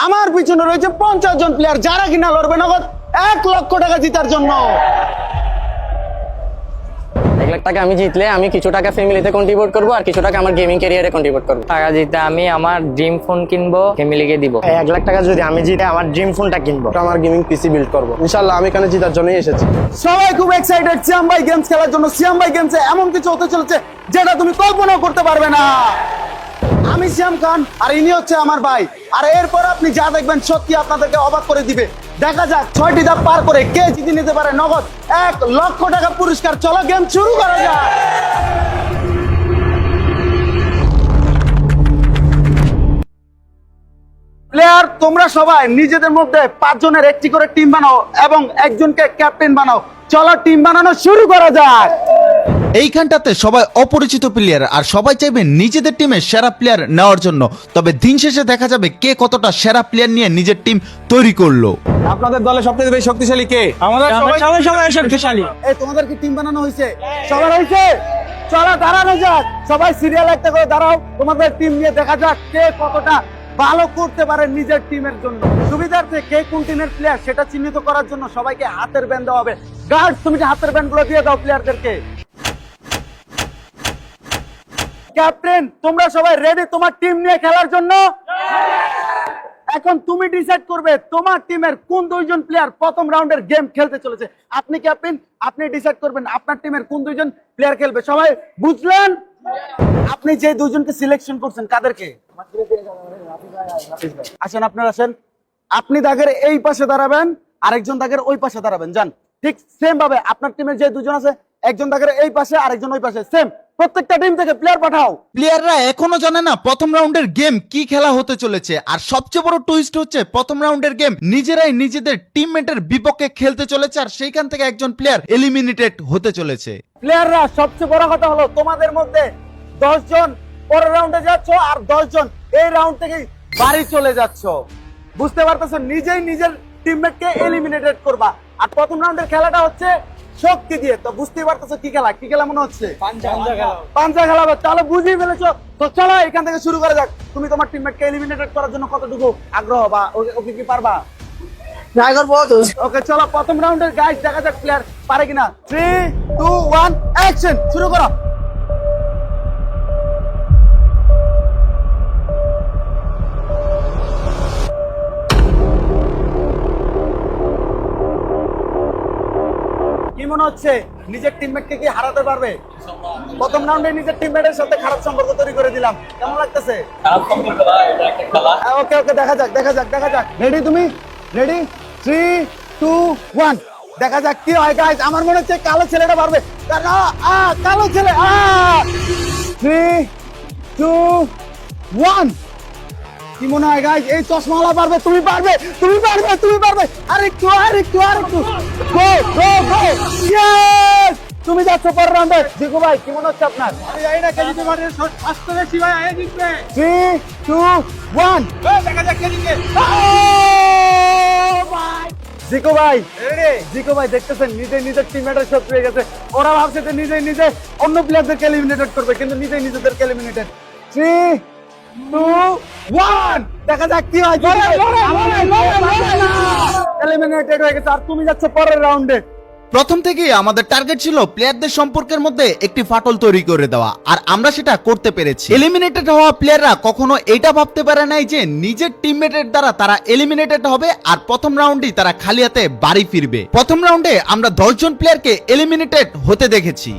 আমার পিছনে রয়েছে 50 জন প্লেয়ার, যারা কিনা লড়বে নগদ 1 লক্ষ টাকা জেতার জন্য। 1 লাখ টাকা আমি জিতলে আমি কিছু টাকা ফ্যামিলিতে কন্ট্রিবিউট করবো আর কিছু টাকা আমার গেমিং ক্যারিয়ারে কন্ট্রিবিউট করবো। টাকা জিতে আমি আমার ড্রিম ফোন কিনবো, ফ্যামিলিকে দিব। 1 লাখ টাকা যদি আমি জিতে আমার ড্রিম ফোনটা কিনবো, আমার গেমিং পিসি বিল্ড করবো। ইনশাআল্লাহ আমি এখানে জেতার জন্যই এসেছি। সবাই খুব এক্সাইটেড সিয়াম ভাই গেমস খেলার জন্য। সিয়াম ভাই গেমসে এমন কিছু হতে চলেছে যেটা তুমি কল্পনাও করতে পারবে না। আমি সিয়াম খান আর ইনি হচ্ছে আমার ভাই, আর এরপর আপনি যা দেখবেন সত্যি আপনাদেরকে অবাক করে দিবে। দেখা যাক 6টি ধাপ পার করে কে জিতে নিতে পারে নগদ 1 লক্ষ টাকা পুরস্কার। চলো গেম শুরু করা যাক। প্লেয়ার তোমরা সবাই নিজেদের মধ্যে 5 জনের একটি করে টিম বানাও এবং একজনকে ক্যাপ্টেন বানাও। চলো টিম বানানো শুরু করা যাক। এইখানটাতে সবাই অপরিচিত প্লেয়ার আর সবাই চাইবে নিজেদের টিমে সেরা প্লেয়ার নেওয়ার জন্য। তবে দিন শেষে দেখা যাবে কে কতটা সেরা প্লেয়ার নিয়ে নিজের টিম তৈরি করলো। আপনাদের দলে সবচেয়ে বেশি শক্তিশালী কে? সবাই শক্তিশালী। এই তোমাদের কি টিম বানানো হয়েছে? সবার হয়েছে? চলো দাঁড়ানো যাক, সবাই সিরিয়াল একটা করে দাঁড়াও। তোমাদের টিম নিয়ে দেখা যাক কে কতটা ভালো করতে পারে নিজের টিমের জন্য। সুবিধার্থে কে কোন টিমের প্লেয়ার সেটা চিহ্নিত করার জন্য সবাইকে হাতের ব্যান্ড দেওয়া হবে। গার্ড তুমি যে হাতের ব্যান্ড গুলো দিয়ে দাও প্লেয়ারদেরকে। ক্যাপ্টেন তোমরা সবাই রেডি তোমার টিম নিয়ে খেলার জন্য? এখন তুমি ডিসাইড করবে তোমার টিমের কোন 2 জন প্লেয়ার প্রথম রাউন্ডের গেম খেলতে চলেছে। আপনি ক্যাপ্টেন, আপনি ডিসাইড করবেন আপনার টিমের কোন 2 জন প্লেয়ার খেলবে। সবাই বুঝলেন? আপনি যে 2 জনকে সিলেকশন করছেন কাদেরকে? আসেন আপনারা আসেন। আপনি দাগের এই পাশে দাঁড়াবেন, আরেকজন দাগের ওই পাশে দাঁড়াবেন। যান ঠিক সেম ভাবে আপনার টিমের যে 2 জন আছে একজন দাগের এই পাশে আরেকজন ওই পাশে, সেম প্রত্যেকটা টিম থেকে প্লেয়ার পাঠাও। প্লেয়াররা এখনো জানে না প্রথম রাউন্ডের গেম কি খেলা হতে চলেছে। আর সবচেয়ে বড় টুইস্ট হচ্ছে প্রথম রাউন্ডের গেম নিজেরাই নিজেদের টিমমেটের বিপক্ষে খেলতে চলেছে আর সেইখান থেকে একজন প্লেয়ার এলিমিনেটেড হতে চলেছে। প্লেয়াররা সবচেয়ে বড় কথা হলো তোমাদের মধ্যে 10 জন পরের রাউন্ডে যাচ্ছ আর 10 জন এই রাউন্ড থেকে বাড়ি চলে যাচ্ছ। বুঝতে পারতেছো? নিজেই নিজের টিমমেটকে এলিমিনেটেড করবা। আর প্রথম রাউন্ডের খেলাটা হচ্ছে শক্তি দিয়ে। তো বুঝতেই পারতেছো কি খেলা? কি খেলা মনে হচ্ছে? পাঞ্জা খেলা। তাহলে বুঝিয়ে ফেলেছো। তো চলো এখান থেকে শুরু করা যাক। তুমি তোমার টিমমেটকে এলিমিনেটেড করার জন্য কতটুকু আগ্রহ বা ওকে কি পারবা? ট্রাই করবো। ওকে চলো প্রথম রাউন্ডের গাইস দেখা যাক প্লেয়ার পারে কিনা। 3 2 1 অ্যাকশন, শুরু করো। কি মনে হচ্ছে নিজের টিমমেটকে কি হারাতে পারবে? প্রথম রাউন্ডে নিজের টিমমেটের সাথে খারাপ সম্পর্ক তৈরি করে দিলাম, কেমন লাগতেছে? ওকে ওকে দেখা যাক দেখা যাক দেখা যাক। রেডি তুমি? রেডি? 3 2 1 দেখা যাক কি হয় গাইস। আমার মনে হচ্ছে কালো ছেলেটা পারবে। কালো ছেলে 3 2 1 কি মনে হয় গাইস? এই চশমাওয়ালা পারবে? তুমি পারবে তুমি পারবে তুমি পারবে। আরেকটু আরেকটু আরেকটু। গো গো গো, ইয়েস! তুমি যাচ্ছ পরের রাউন্ডে। জিকু ভাই কি মনে হচ্ছে আপনার? আমি জানি না কে জিততে পারে। আসতে বেশি ভাই আগে জিতবে। 3 2 1 দেখা যাক কে জিতবে। জিকু ভাই জিকু ভাই দেখতেছেন নিজে নিজের টিমমেটের শত্রু হয়ে গেছে। ওরা ভাবছে যে নিজে নিজে অন্য প্লেয়ারদেরকে এলিমিনেটেড করবে, কিন্তু নিজে নিজেদেরকে এলিমিনেটেড। 3 2 1 দেখা যাক কি হয়। এলিমিনেটেড হয়ে গেছে। আর তুমি যাচ্ছ পরের রাউন্ডে। প্রথম থেকেই আমাদের টার্গেট ছিল প্লেয়ারদের সম্পর্কের মধ্যে একটি ফাটল তৈরি করে দেওয়া, আর আমরা সেটা করতে পেরেছি। এলিমিনেটেড হওয়া প্লেয়াররা কখনো এটা ভাবতে পারে নাই যে নিজের টিমমেটের দ্বারা তারা এলিমিনেটেড হবে আর প্রথম রাউন্ডেই তারা খালি হাতে বাড়ি ফিরবে। প্রথম রাউন্ডে আমরা 10 জন প্লেয়ারকে এলিমিনেটেড হতে দেখেছি।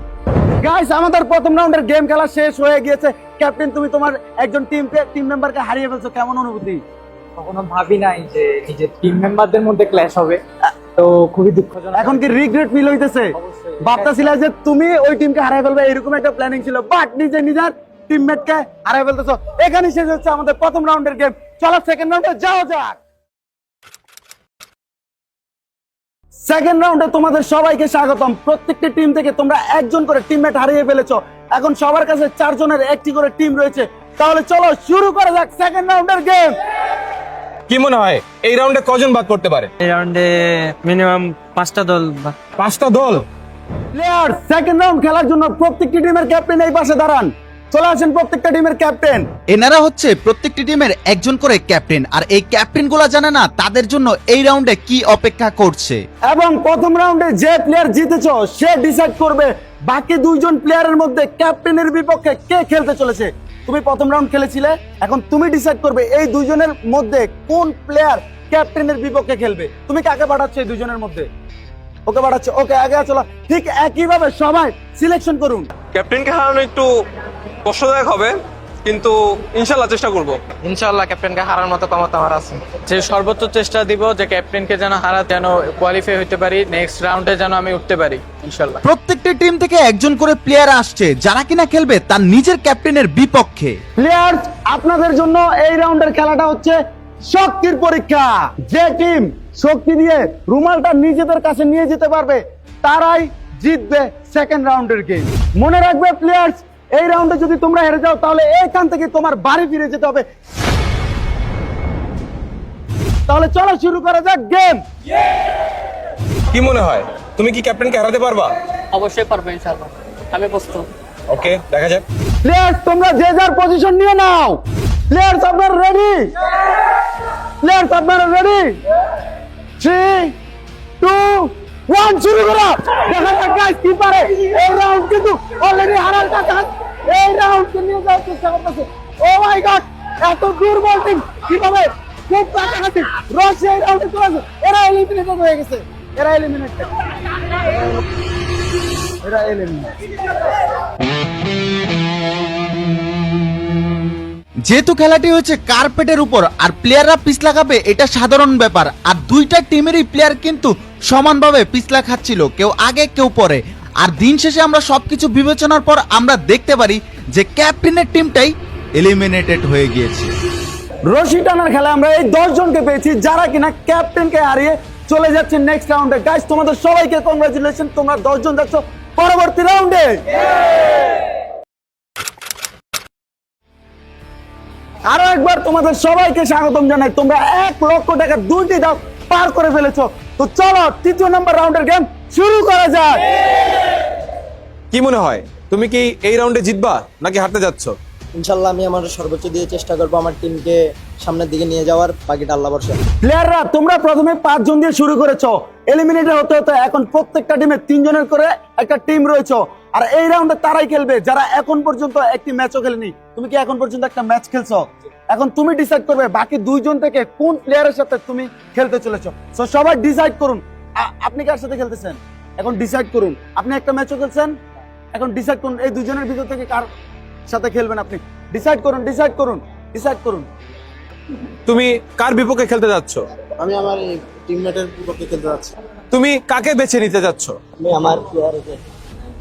গাইস আমাদের প্রথম রাউন্ডের গেম খেলা শেষ হয়ে গিয়েছে। ক্যাপ্টেন তুমি তোমার একজন টিম মেম্বারকে হারিয়ে ফেলছো, কেমন অনুভূতি? কখনো ভাবি নাই যে নিজের টিম মেম্বারদের মধ্যে ক্ল্যাশ হবে, তো খুবই দুঃখজনক। এখন কি রিগ্রেট ফিল হইতেছে? ভাবতেছিল যে তুমি ওই টিমকে হারিয়ে ফেলবে, এরকম একটা প্ল্যানিং ছিল, বাট নিজে নিজের টিমমেটকে হারিয়ে ফেলতেছো। এখানে শেষ হচ্ছে আমাদের প্রথম রাউন্ডের গেম। চলো সেকেন্ড রাউন্ডে যাও যাক। সেকেন্ড রাউন্ডে তোমাদের সবাইকে স্বাগতম। প্রত্যেকটি টিম থেকে তোমরা একজন করে টিমমেট হারিয়ে ফেলেছো। এখন সবার কাছে 4 জনের একটি করে টিম রয়েছে। তাহলে চলো শুরু করা যাক সেকেন্ড রাউন্ডের গেম। কি মনে হয় এই রাউন্ডে কজন বাদ পড়তে পারে? এই রাউন্ডে মিনিমাম 5টা দল। 5টা দল। প্লেয়ার সেকেন্ড রাউন্ড খেলার জন্য প্রত্যেকটি টিমের ক্যাপ্টেন এই পাশে দাঁড়ান। চলে আসেন প্রত্যেকটা টিমের ক্যাপ্টেন। এনারা হচ্ছে প্রত্যেকটি টিমের একজন করে ক্যাপ্টেন, আর এই ক্যাপ্টেন গুলা জানে না তাদের জন্য এই রাউন্ডে কি অপেক্ষা করছে। এবং প্রথম রাউন্ডে যে প্লেয়ার জিতেছো সে ডিসাইড করবে বাকি দুইজন প্লেয়ারের মধ্যে ক্যাপ্টেনের বিপক্ষে কে খেলতে চলেছে। তুমি প্রথম রাউন্ড খেলেছিলে, এখন তুমি ডিসাইড করবে এই দুইজনের মধ্যে কোন প্লেয়ার ক্যাপ্টেনের বিপক্ষে খেলবে। তুমি কাকে পাঠাচ্ছ এই দুইজনের মধ্যে? ওকে পাঠাচ্ছ, ওকে আগে চলো। ঠিক একইভাবে সবাই সিলেকশন করুন। ক্যাপ্টেনকে হারানো একটু কষ্টদায়ক হবে, কিন্তু ইনশাল্লাহ চেষ্টা করব। ইনশাআল্লাহ ক্যাপ্টেনকে হারার মতো ক্ষমতা আমার আছে। যে সর্বোচ্চ চেষ্টা দিব যে ক্যাপ্টেনকে যেন যেন কোয়ালিফাই হতে পারি, নেক্সট রাউন্ডে যেন আমি উঠতে পারি ইনশাল্লাহ। প্রত্যেকটি টিম থেকে একজন করে প্লেয়ার আসছে যারা কিনা খেলবে তার নিজের ক্যাপ্টেনের বিপক্ষে। প্লেয়ার্স, আপনাদের জন্য এই রাউন্ডের খেলাটা হচ্ছে শক্তির পরীক্ষা। যে টিম শক্তি দিয়ে রুমালটা নিজেদের কাছে নিয়ে যেতে পারবে তারাই জিতবে সেকেন্ড রাউন্ডের গেম। মনে রাখবে প্লেয়ার্স, এই রাউন্ডে যদি তোমরা হেরে যাও তাহলে এখান থেকে তোমার বাড়ি ফিরে যেতে হবে। তাহলে চলো শুরু করা যাক গেম। কি মনে হয়, তুমি কি ক্যাপ্টেনকে হারাতে পারবা? অবশ্যই পারবো ইনশাল্লাহ, আমি প্রস্তুত। ওকে, দেখা যাক। প্লেয়ার্স, তোমরা যে যার পজিশন নিয়ে নাও। প্লেয়ার্স, আপনারা রেডি? প্লেয়ার্স, আপনারা রেডি? 3, 2, 1 শুরু করো। দেখা যাক গাইস কি পারে। এই রাউন্ড কিন্তু অলরেডি হারার কাছে। এই রাউন্ডকে নিয়ে যাওয়ার চেষ্টা করতেছে। ও মাই গড, এত দুর্বল টিম কিভাবে খুব কাছাকাছি। রশি এই রাউন্ডে চলে আসে। এরা এলিমিনেটেড হয়ে গেছে। এরা এলিমিনেটেড। যেহেতু খেলাটি হচ্ছে কার্পেটের উপর আর প্লেয়াররা পিছলা খাবে এটা সাধারণ ব্যাপার, আর দুইটা টিমেরই প্লেয়ার কিন্তু সমানভাবে পিছলা খাচ্ছিল, কেউ আগে কেউ পরে। আর দিন শেষে আমরা সবকিছু বিবেচনার পর আমরা দেখতে পারি যে ক্যাপ্টেনের টিমটাই এলিমিনেটেড হয়ে গিয়েছে। রশি টানার খেলায় আমরা এই 10 জনকে পেয়েছি যারা কিনা ক্যাপ্টেনকে হারিয়ে চলে যাচ্ছে নেক্সট রাউন্ডে। গাইস, তোমাদের সবাইকে কংগ্রাচুলেশন, তোমরা 10 জন যাচ্ছ পরবর্তী রাউন্ডে। আরো একবার তোমাদের সবাইকে স্বাগতম জানাই। তোমরা 1 লক্ষ টাকা 2টি ধাপ পার করে ফেলেছো। তো চলো তৃতীয় নাম্বার রাউন্ডের গেম শুরু করা যাক। কি মনে হয়, তুমি কি এই রাউন্ডে জিতবা নাকি হারতে যাচ্ছ? ইনশাল্লাহ আমি আমার সর্বোচ্চ দিয়ে চেষ্টা করবো আমার টিমকে সামনের দিকে নিয়ে যাওয়ার, বাকিটা আল্লাহ ভরসা। প্লেয়াররা, তোমরা প্রথমে 5 জন দিয়ে শুরু করেছো, এলিমিনেটেড হতে হতে এখন প্রত্যেকটা টিমে 3 জনের করে একটা টিম রয়েছে। আর এই রাউন্ডে তারাই খেলবে যারা এখন পর্যন্ত একটি ম্যাচও খেলেনি। তুমি কি এখন পর্যন্ত একটা ম্যাচ খেলছো? এখন তুমি ডিসাইড করবে বাকি 2 জন থেকে কোন প্লেয়ারের সাথে তুমি খেলতে চলেছো। সো সবাই ডিসাইড করুন আপনি কার সাথে খেলতেছেন। এখন ডিসাইড করুন। আপনি একটা ম্যাচও খেলছেন, এখন ডিসাইড করুন এই 2 জনের ভিতর থেকে কার সাথে খেলবেন। আপনি ডিসাইড করুন, ডিসাইড করুন, ডিসাইড করুন। তুমি কার বিপক্ষে খেলতে যাচ্ছ? আমি আমার টিমমেটের বিপক্ষে খেলতে যাচ্ছি। তুমি কাকে বেছে নিতে যাচ্ছ? আমি আমার প্লেয়ারকে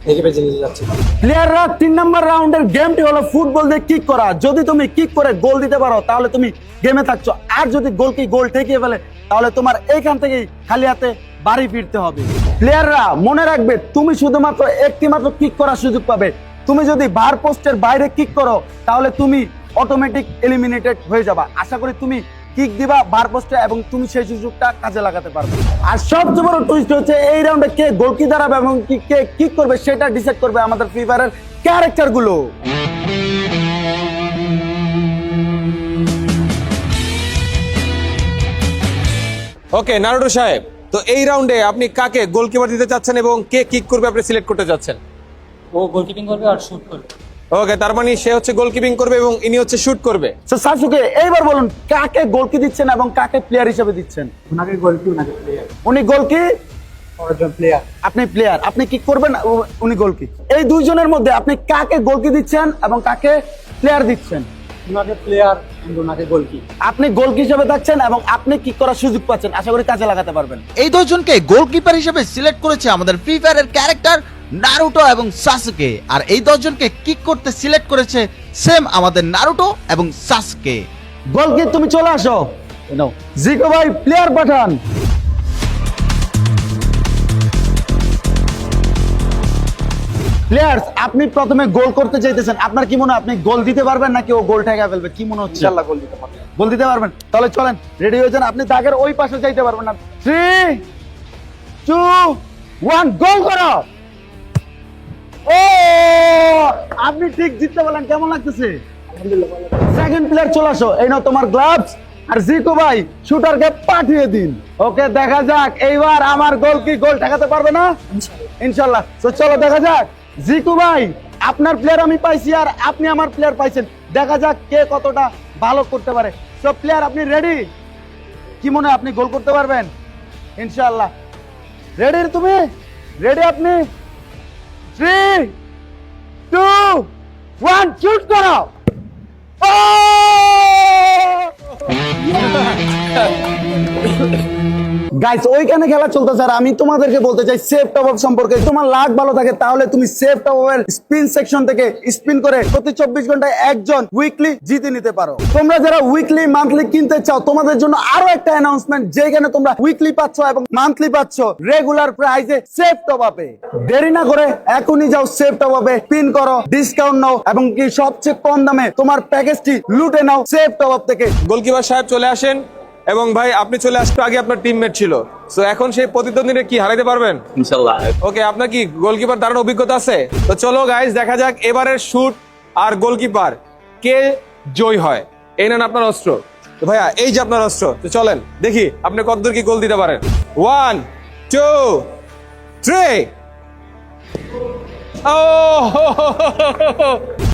দেখে বেছে নিতে যাচ্ছি। প্লেয়াররা 3 নাম্বার রাউন্ডের গেমটি হলো ফুটবল দিয়ে কিক করা। যদি তুমি কিক করে গোল দিতে পারো তাহলে তুমি গেমে থাকছো, আর যদি গোল ঠেকিয়ে ফেলে তাহলে তোমার এইখান থেকেই খালি হাতে বাড়ি ফিরতে হবে। প্লেয়াররা মনে রাখবে, তুমি শুধুমাত্র একটি মাত্র কিক করার সুযোগ পাবে। তুমি যদি বার পোস্টের বাইরে কিক করো তাহলে তুমি অটোমেটিক এলিমিনেটেড হয়ে যাবা। আশা করি তুমি কিক দিবা বার পোস্টে এবং তুমি সেই সুযোগটা কাজে লাগাতে পারবে। আর সবচেয়ে বড় টুইস্ট হচ্ছে এই রাউন্ডে কে গোলকি দাঁড়াবে এবং কে কিক করবে সেটা ডিসাইড করবে আমাদের ফ্রি ফায়ারের ক্যারেক্টার গুলো। ওকে নারুটো সাহেব, তো এই রাউন্ডে আপনি কাকে গোলকিপার দিতে চাচ্ছেন এবং কে কিক করবে আপনি সিলেক্ট করতে চাচ্ছেন? ও গোলকিপিং করবে আর শুট করবে। ওকে, তার মানে সে হচ্ছে গোলকিপিং করবে এবং ইনি হচ্ছে শুট করবে। তো সাসুকে এইবার বলুন কাকে গোলকি দিচ্ছেন এবং কাকে প্লেয়ার হিসেবে দিচ্ছেন? ওনাকে গোলকি, ওনাকে প্লেয়ার। উনি গোলকি, ওরজন প্লেয়ার। আপনি প্লেয়ার। আপনি কি করবেন? উনি গোলকি। এই 2 জনের মধ্যে আপনি কাকে গোলকি দিচ্ছেন এবং কাকে প্লেয়ার দিচ্ছেন? ওনাকে প্লেয়ার, ওনাকে গোলকি। আপনি গোলকি হিসেবে থাকছেন এবং আপনি কিক করার সুযোগ পাচ্ছেন। আশা করি কাজে লাগাতে পারবেন। এই 2 জনকে গোলকিপার হিসেবে সিলেক্ট করেছে আমাদের ফ্রি ফায়ারের ক্যারেক্টার নারুটো এবং সাসুকে, আর এই 10 জনকে কিক করতে সিলেক্ট করেছে সেম আমাদের নারুটো এবং সাসুকে। গোলকি, তুমি চলে আসো। জিকো ভাই প্লেয়ার পাঠান। প্লেয়ার্স, আপনি প্রথমে গোল করতে চাইতেছেন। আপনার কি মনে হয় আপনি গোল দিতে পারবেন নাকি ও গোল ঠেকা ফেলবে? কি মনে হচ্ছে? ইনশাল্লাহ গোল দিতে পারবো। গোল দিতে পারবেন? তাহলে চলেন, রেডি হয়ে যান। আপনি দাগের ওই পাশে যাইতে পারবেন না। 3, 2, 1 গোল করো। ও আপনি ঠিক জিততে বলেন, কেমন লাগতেছে? সেকেন্ড প্লেয়ার চলে আসো, এই নাও তোমার গ্লাভস। আর জিকো ভাই শুটারকে পাঠিয়ে দিন। ওকে, দেখা যাক এইবার আমার গোল কি গোল ঠেকাতে পারবে না? ইনশাল্লাহ। তো চলো দেখা যাক। জিকো ভাই আপনার প্লেয়ার আমি পাইছি আর আপনি আমার প্লেয়ার পাইছেন, দেখা যাক কে কতটা ভালো করতে পারে। সব প্লেয়ার আপনি রেডি? কি মনে হয় আপনি গোল করতে পারবেন? ইনশাল্লাহ। রেডি তুমি? রেডি আপনি? 3, 2, 1 শুট করো। গাইস ওইখানে খেলা চলতেছে আর আমি তোমাদেরকে বলতে চাই সেফ টপ আপ সম্পর্কে। তোমার লাক ভালো থাকে তাহলে তুমি সেফ টপ আপের স্পিন সেকশন থেকে স্পিন করে প্রতি 24 ঘন্টায় একজন উইকলি জিতে নিতে পারো। তোমরা যারা উইকলি মান্থলি কিনতে চাও তোমাদের জন্য আরো একটা অ্যানাউন্সমেন্ট, যেখানে তোমরা উইকলি পাচ্ছ এবং মান্থলি পাচ্ছ রেগুলার প্রাইসে সেফ টপ আপে। দেরি না করে এখনই যাও সেফ টপ আপে, স্পিন করো, ডিসকাউন্ট নাও এবং কি সবচেয়ে কম দামে তোমার প্যাকেজটি লুটে নাও সেফ টপ আপ থেকে। গোলকিপার সাহেব চলে আসেন। এবং ভাই আপনি চলে আসতে আগে আপনার টিমমেট ছিল, সো এখন সেই প্রতিদ্বন্দ্বীরা কি হারাইতে পারবেন? ইনশাল্লাহ। ওকে, আপনার কি গোলকিপার দারুণ অভিজ্ঞতা আছে? তো চলো গাইস দেখা যাক এবারের শুট আর গোলকিপার কে জয় হয়। এই নেন আপনার অস্ত্র। তো ভাইয়া এই যে আপনার অস্ত্র, তো চলেন দেখি আপনি কতদূর কি গোল দিতে পারেন। 1, 2, 3।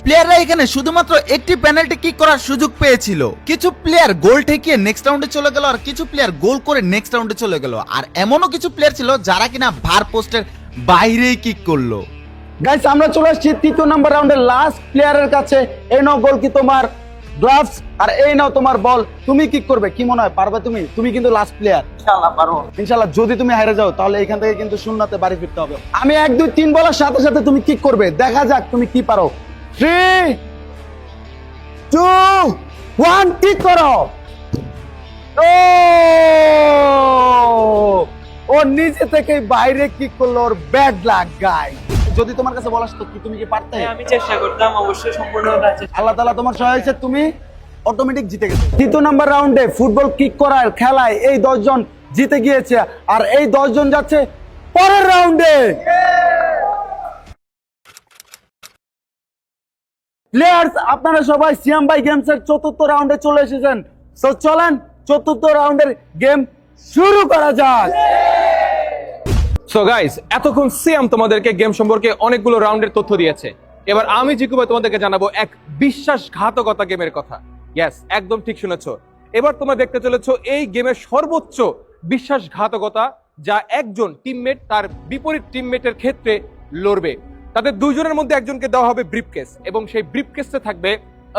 প্লেয়াররা এখানে শুধুমাত্র একটি পেনাল্টি কিক করার সুযোগ পেয়েছিল। কিছু প্লেয়ার গোল ঠেকিয়ে নেক্সট রাউন্ডে চলে গেল আর কিছু প্লেয়ার গোল করে নেক্সট রাউন্ডে চলে গেল। আর এমনও কিছু প্লেয়ার ছিল যারা কিনা ভার পোস্টের বাইরেই কিক করলো। গাইস আমরা চলে আসছি তৃতীয় নাম্বার রাউন্ডের লাস্ট প্লেয়ারের কাছে। এই নাও গোল কি তোমার গ্লাভস আর এই নাও তোমার বল। তুমি কিক করবে, কি মনে হয় পারবে তুমি? তুমি কিন্তু লাস্ট প্লেয়ার। ইনশাআল্লাহ পারবো। ইনশাআল্লাহ। যদি তুমি হারে যাও তাহলে এখান থেকে কিন্তু শূন্যতে বাড়ি ফিরতে হবে। আমি 1, 2, 3 বলার সাথে সাথে তুমি কিক করবে, দেখা যাক তুমি কি পারো। 3, 2, 1 কিক করো। ও নিজে থেকে বাইরে কিক করলো, ওর ব্যাড লাক গাই। যদি তোমার কাছে বলা আসতো কি তুমি কি পারতে? আমি চেষ্টা করতাম, অবশ্যই সম্পূর্ণ আল্লাহ তাআলা তোমার সহায় হয়েছে, তুমি অটোমেটিক জিতে গেছে। তৃতীয় নাম্বার রাউন্ডে ফুটবল কিক করার খেলায় এই 10 জন জিতে গিয়েছে আর এই 10 জন যাচ্ছে পরের রাউন্ডে। প্লেয়ার্স আপনারা সবাই সিয়াম ভাই গেমসের চতুর্থ রাউন্ডে চলে এসেছেন। সো চলেন চতুর্থ রাউন্ডের গেম শুরু করা যাক। সো গাইস এতক্ষণ সিয়াম তোমাদেরকে গেম সম্পর্কে অনেকগুলো রাউন্ডের তথ্য দিয়েছে। এবার আমি জিকু ভাই তোমাদেরকে জানাবো এক বিশ্বাসঘাতকতা গেমের কথা। ইয়েস, একদম ঠিক শুনেছো। এবার তোমরা দেখতে চলেছো এই গেমের সর্বোচ্চ বিশ্বাসঘাতকতা, যা একজন টিমমেট তার বিপরীত টিমমেটের ক্ষেত্রে লড়বে। তাদের দুইজনের মধ্যে একজনকে দেওয়া হবে ব্রিফকেস এবং সেই ব্রিফকেসে থাকবে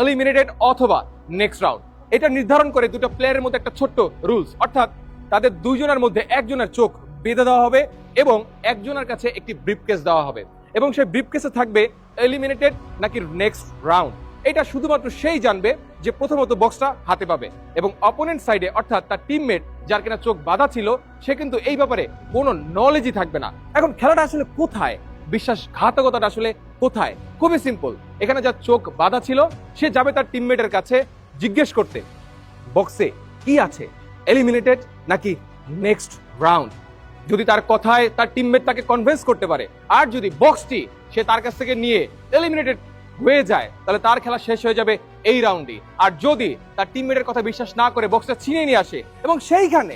এলিমিনেটেড অথবা নেক্সট রাউন্ড। এটা নির্ধারণ করে দুটো প্লেয়ারের মধ্যে একটা ছোট্ট রুলস, অর্থাৎ তাদের দুইজনের মধ্যে একজনের চোখ বেঁধে দেওয়া হবে এবং একজনের কাছে একটি ব্রিফকেস দেওয়া হবে এবং সেই ব্রিফকেসে থাকবে এলিমিনেটেড নাকি নেক্সট রাউন্ড। এটা শুধুমাত্র সেই জানবে যে প্রথমত বক্সটা হাতে পাবে এবং অপোনেন্ট সাইডে অর্থাৎ তার টিমমেট যার কিনা চোখ বাঁধা ছিল সে কিন্তু এই ব্যাপারে কোনো নলেজই থাকবে না। এখন খেলাটা আসলে কোথায়, বিশ্বাসঘাতকতাটা আসলে কোথায়? খুবই সিম্পল। এখানে যার চোখ বাঁধা ছিল সে যাবে তার টিমমেটের কাছে জিজ্ঞেস করতে বক্সে কি আছে, এলিমিনেটেড নাকি নেক্সট রাউন্ড। যদি তার কথায় তার টিমমেট তাকে কনভিন্স করতে পারে আর যদি বক্সটি সে তার কাছ থেকে নিয়ে এলিমিনেটেড হয়ে যায় তাহলে তার খেলা শেষ হয়ে যাবে এই রাউন্ডে। আর যদি তার টিমমেটের কথা বিশ্বাস না করে বক্সটা ছিনিয়ে নিয়ে আসে এবং সেইখানে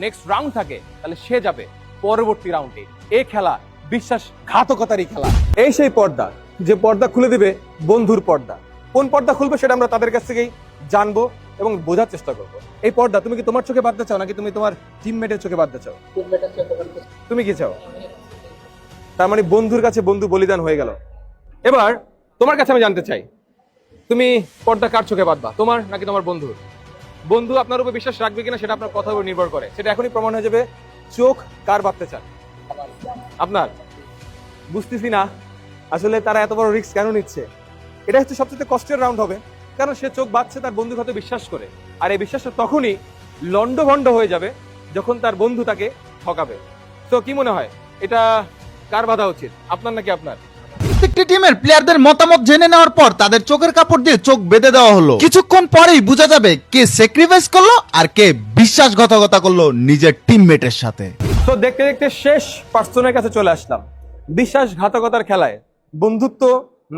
নেক্সট রাউন্ড থাকে তাহলে সে যাবে পরবর্তী রাউন্ডে। এই খেলা বিশ্বাসঘাতকতারই খেলা। এই সেই পর্দা যে পর্দা খুলে দিবে বন্ধুর পর্দা। কোন পর্দা খুলবে সেটা আমরা তাদের কাছ থেকেই জানবো এবং বোঝার চেষ্টা করবো। এই পর্দা তুমি কি তোমার চোখে বাঁধতে চাও নাকি তুমি তোমার টিমমেটের চোখে বাঁধতে চাও? তুমি কি চাও? তার মানে বন্ধুর কাছে বন্ধু বলিদান হয়ে গেল। এবার তোমার কাছে আমি জানতে চাই তুমি পর্দা কার চোখে বাঁধবা, তোমার নাকি তোমার বন্ধুর? বন্ধু আপনার উপর বিশ্বাস রাখবে কিনা সেটা আপনার কথার উপর নির্ভর করে। সেটা এখনই প্রমাণ হয়ে যাবে চোখ কার বাঁধতে চান। আপনার? বুঝতেছি না আসলে তারা এত বড় রিস্ক কেন নিচ্ছে। এটা হচ্ছে সবচেয়ে কষ্টের রাউন্ড হবে, কারণ সে চোখ বাঁধছে তার বন্ধু হয়তো বিশ্বাস করে, আর এই বিশ্বাসটা তখনই লন্ডভন্ড হয়ে যাবে যখন তার বন্ধু তাকে ঠকাবে। তো কি মনে হয় এটা কার বাধা উচিত, আপনার নাকি আপনার? প্রত্যেকটি টিমের প্লেয়ারদের মতামত জেনে নেওয়ার পর তাদের চোখের কাপড় দিয়ে চোখ বেঁধে দেওয়া হলো। কিছুক্ষণ পরেই বোঝা যাবে কে স্যাক্রিফাইস করলো আর কে বিশ্বাসঘাতকতা করলো নিজের টিমমেটের সাথে। তো দেখতে দেখতে শেষ পার্সনের কাছে চলে আসলাম। বিশ্বাসঘাতকতার খেলায় বন্ধুত্ব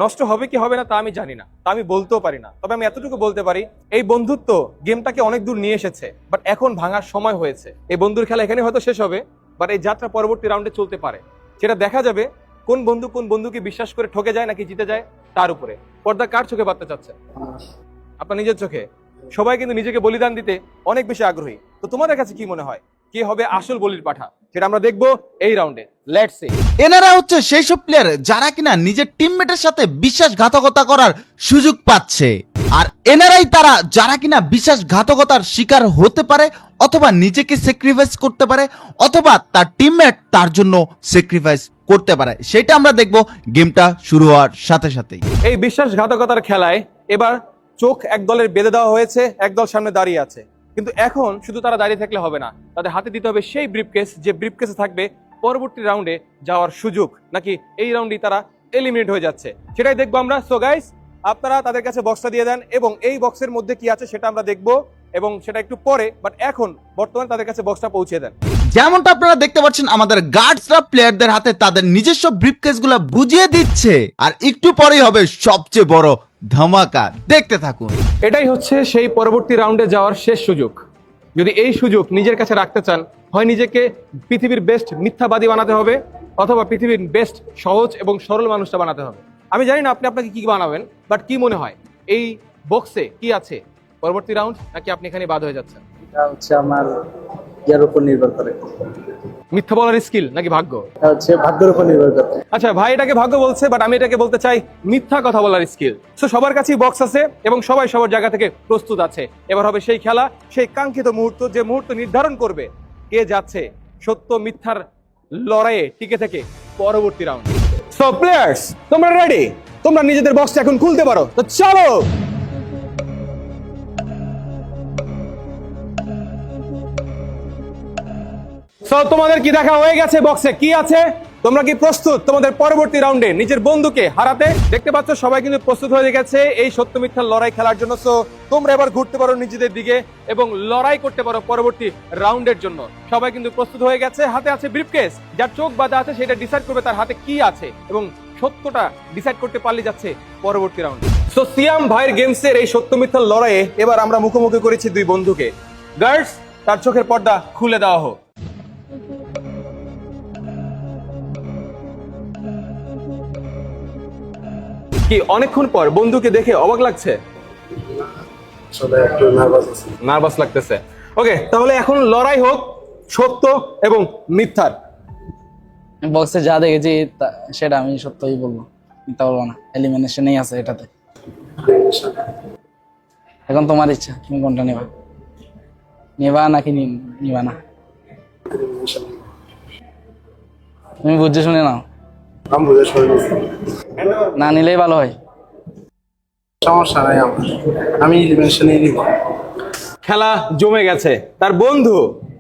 নষ্ট হবে কি হবে না তা আমি জানি না, তা আমি বলতেও পারি না, তবে আমি এতটুকু বলতে পারি এই বন্ধুত্ব গেমটাকে অনেক দূর নিয়ে এসেছে, বাট এখন ভাঙার সময় হয়েছে। এই বন্ধুর খেলা এখানে হয়তো শেষ হবে, বাট এই যাত্রা পরবর্তী রাউন্ডে চলতে পারে। সেটা দেখা যাবে কোন বন্ধুকে বিশ্বাস করে ঠকে যায় নাকি জিতে যায় তার উপরে। পর্দা কার চোখে বাঁধতে চাচ্ছে? আপনার নিজের চোখে। সবাই কিন্তু নিজেকে বলিদান দিতে অনেক বেশি আগ্রহী। তো তোমাদের কাছে কি মনে হয় কে হবে আসল বলির পাঠা? সেটা আমরা দেখবো এই রাউন্ডে। Let's see. এনারা হচ্ছে সেই সব প্লেয়ার যারা কিনা নিজের টিমমেটের সাথে বিশ্বাসঘাতকতা করার সুযোগ পাচ্ছে, আর এনারাই তারা যারা কিনা বিশ্বাসঘাতকতার শিকার হতে পারে, অথবা নিজেকে স্যাক্রিফাইস করতে পারে, অথবা তার টিমমেট তার জন্য স্যাক্রিফাইস করতে পারে। সেটা আমরা দেখব গেমটা শুরু হওয়ার সাথে সাথেই। এই বিশ্বাসঘাতকতার খেলায় এবার চোখ এক দলের বেঁধে দেওয়া হয়েছে, এক দল সামনে দাঁড়িয়ে আছে। কিন্তু এখন শুধু তারা দাঁড়িয়ে থাকলে হবে না, তাদের হাতে দিতে হবে সেই ব্রিফকেস, যে ব্রিফকেসে থাকবে পরবর্তী রাউন্ডে যাওয়ার সুযোগ, নাকি এই রাউন্ডেই তারা এলিমিনেট হয়ে যাচ্ছে সেটাই দেখবো আমরা। সো গাইস, আপনারা তাদের কাছে বক্সটা দিয়ে দেন এবং এই বক্সের মধ্যে কি আছে সেটা আমরা দেখবো, এবং সেটা একটু পরে, বাট এখন বর্তমানে তাদের কাছে বক্সটা পৌঁছে দেন। যেমনটা আপনারা দেখতে পাচ্ছেন আমাদের গার্ডসরা প্লেয়ারদের হাতে তাদের নিজস্ব ব্রিফকেসগুলো বুঝিয়ে দিচ্ছে, আর একটু পরেই হবে সবচেয়ে বড় ধামাকা। দেখতে থাকুন। এটাই হচ্ছে সেই পরবর্তী রাউন্ডে যাওয়ার শেষ সুযোগ। যদি এই সুযোগ নিজের কাছে রাখতে চান, হয় নিজেকে পৃথিবীর বেস্ট মিথ্যাবাদী বানাতে হবে, অথবা পৃথিবীর বেস্ট সহজ এবং সরল মানুষটা বানাতে হবে। আমি জানি না আপনি আপনাকে কি বানাবেন, বাট কি মনে হয় এই বক্সে কি আছে? পরবর্তী রাউন্ড নাকি আপনি এখানে বাদ হয়ে যাচ্ছেন? এটা হচ্ছে আমার ইয়ার উপর নির্ভর করে, মিথ্যা বলার স্কিল নাকি ভাগ্য? এটা হচ্ছে ভাগ্যের উপর নির্ভর করে। আচ্ছা ভাই এটাকে ভাগ্য বলছে, বাট আমি এটাকে বলতে চাই মিথ্যা কথা বলার স্কিল। সো সবার কাছেই বক্স আছে এবং সবাই সবার জায়গা থেকে প্রস্তুত আছে। এবার হবে সেই খেলা, সেই কাঙ্ক্ষিত মুহূর্ত, যে মুহূর্ত নির্ধারণ করবে কে যাচ্ছে সত্য মিথ্যার লড়াইয়ে টিকে থেকে পরবর্তী রাউন্ড। সো প্লেয়ার্স, তোমরা রেডি? তোমরা নিজেদের বক্সটা এখন খুলতে পারো, তো চলো। সো তোমাদের কি দেখা হয়ে গেছে বক্সে কি আছে? তোমরা কি প্রস্তুত তোমাদের পরবর্তী রাউন্ডে নিজের বন্ধুকে হারাতে? দেখতে পাচ্ছ সবাই কিন্তু প্রস্তুত হয়ে গেছে এই সত্য মিথ্যার লড়াই খেলার জন্য। সো তোমরা এবার ঘুরতে পারো নিজেদের দিকে এবং লড়াই করতে পারো পরবর্তী রাউন্ডের জন্য। সবাই কিন্তু প্রস্তুত হয়ে গেছে। হাতে আছে ব্রিফকেস, যার চোখ বাঁধা আছে সেটা ডিসাইড করবে তার হাতে কি আছে, এবং সত্যটা ডিসাইড করতে পারলে যাচ্ছে পরবর্তী রাউন্ডে। সো সিয়াম ভাইয়ের গেমসের এই সত্য মিথ্যার লড়াইয়ে এবার আমরা মুখোমুখি করেছি দুই বন্ধুকে। গার্ডস, তার চোখের পর্দা খুলে দেওয়া হোক। কি অনেকক্ষণ পর বন্ধুকে দেখে অবাক লাগছে? নার্ভাস লাগতেছে। ওকে, তাহলে এখন লড়াই হোক সত্য এবং মিথ্যার। বক্সে যা দেখেছি সেটা আমি সত্যই বলবো, মিথ্যা বলবো না। এলিমিনেশনেই আছে এটাতে। এখন তোমার ইচ্ছা, তুমি কোনটা নেবা, নেবা নাকি নিবা না? তুমি বুঝে শুনে নাও, না নিলেই ভালো হয়। সমস্যা নাই আমার, আমি এলিমিনেশনে নিব। খেলা জমে গেছে। তার বন্ধু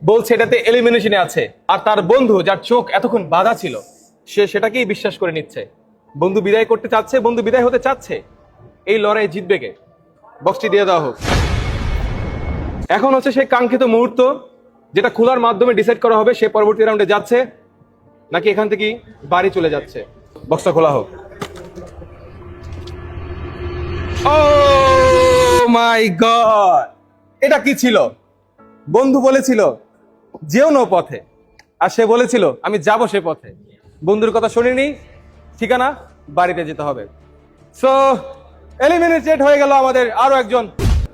বলছে এটাতে এলিমিনেশনে আছে, আর তার বন্ধু যার চোখ এতক্ষণ বাধা ছিল সে সেটাকেই বিশ্বাস করে নিচ্ছে। বন্ধু বিদায় করতে চাচ্ছে, বন্ধু বিদায় হতে চাচ্ছে। এই লড়াই জিতবে কে? বক্সটি দিয়ে দেওয়া হোক। এখন হচ্ছে সেই কাঙ্ক্ষিত মুহূর্ত, যেটা খোলার মাধ্যমে ডিসাইড করা হবে সে পরবর্তী রাউন্ডে যাচ্ছে নাকি এখান থেকে বাড়ি চলে যাচ্ছে। বক্সটা খোলা হোক। ও মাই গড, এটা কি ছিল? বন্ধু বলেছিল যেও না পথে, আর সে বলেছিল আমি যাব সে পথে। বন্ধুর কথা শুনিনি, ঠিকানা বাড়িতে যেতে হবে। সো এলিমিনেটেড হয়ে গেল আমাদের আরো একজন।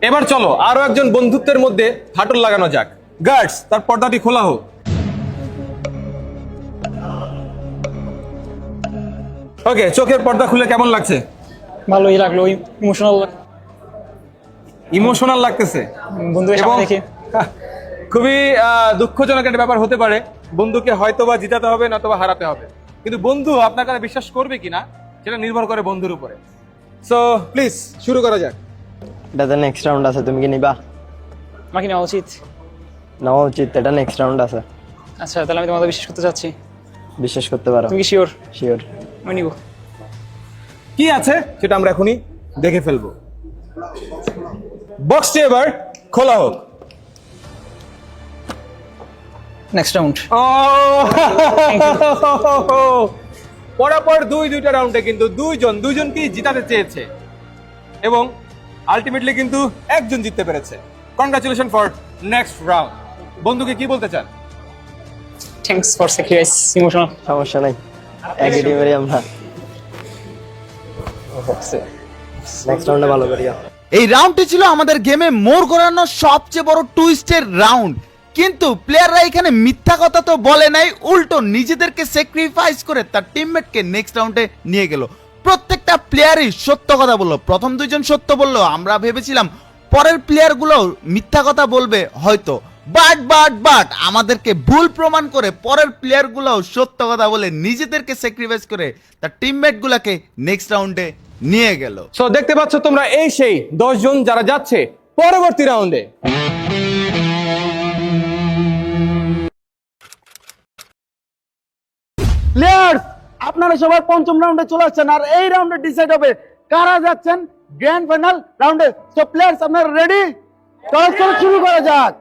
এবার চলো আরো একজন বন্ধুত্বের মধ্যে ফাটল লাগানো যাক। গার্ডস, তার পর্দাটি খোলা হোক। ওকে, চোখের পর্দা খুলে কেমন লাগছে? ভালোই লাগলো, ইমোশনাল ইমোশনাল লাগতেছে বন্ধুদের এবং সাথে দেখে। খুবই দুঃখজনক একটা ব্যাপার হতে পারে। বন্ধুকে হয়তোবা জিতাতে হবে নয়তোবা হারাতে হবে, কিন্তু বন্ধু আপনার কাছে বিশ্বাস করবে কিনা সেটা নির্ভর করে বন্ধুর উপরে। সো প্লিজ শুরু করা যাক। এটাতে নেক্সট রাউন্ড আছে, তুমি কি নিবা? আমাকে নেওয়া উচিত। নেওয়া উচিত, এটা নেক্সট রাউন্ড আছে। আচ্ছা, তাহলে আমি তোমাদের বিশ্বাস করতে চাচ্ছি। বিশ্বাস করতে পারো? তুমি কি শিওর? শিওর। আমি নিব। কি আছে সেটা আমরা এখনই দেখে ফেলবো। বক্সটি এবার খোলা হোক। Next round. পরপর দুইটা রাউন্ডে কিন্তু দুইজনকেই জিতাতে চেয়েছে এবং আলটিমেটলি কিন্তু একজন জিততে পেরেছে। Congratulation for next round. বন্ধুকে কি বলতে চান? Thanks for sacrifice emotional. সমস্যা নাই, একই টিমেরই আমরা। নেক্সট রাউন্ডে ভালো করিয়া। এই রাউন্ডটি ছিল আমাদের গেমে মোড় ঘোরানো সবচেয়ে বড় টুইস্টের রাউন্ড, কিন্তু প্লেয়াররা এখানে মিথ্যা কথা তো বলে নাই, উল্টো নিজেদেরকে স্যাক্রিফাইস করে তার টিমমেটকে নেক্সট রাউন্ডে নিয়ে গেল। প্রত্যেকটা প্লেয়ারই সত্য কথা বললো। প্রথম দুইজন সত্য বললো, আমরা ভেবেছিলাম পরের প্লেয়ারগুলো মিথ্যা কথা বলবে হয়তো, বাট আমাদেরকে ভুল প্রমাণ করে পরের প্লেয়ারগুলো সত্য কথা বলে নিজেদেরকে স্যাক্রিফাইস করে তার টিমমেটগুলোকে নেক্সট রাউন্ডে নিয়ে গেল। সো দেখতে পাচ্ছ তোমরা এই সেই 10 জন যারা যাচ্ছে পরবর্তী রাউন্ডে। প্লেয়ার্স আপনারা সবাই পঞ্চম রাউন্ডে চলে আসছেন, আর এই রাউন্ডে ডিসাইড হবে কারা যাচ্ছেন গ্র্যান্ড ফাইনাল রাউন্ডে। সো প্লেয়ার্স আপনারা রেডি? চলো শুরু করা যাক।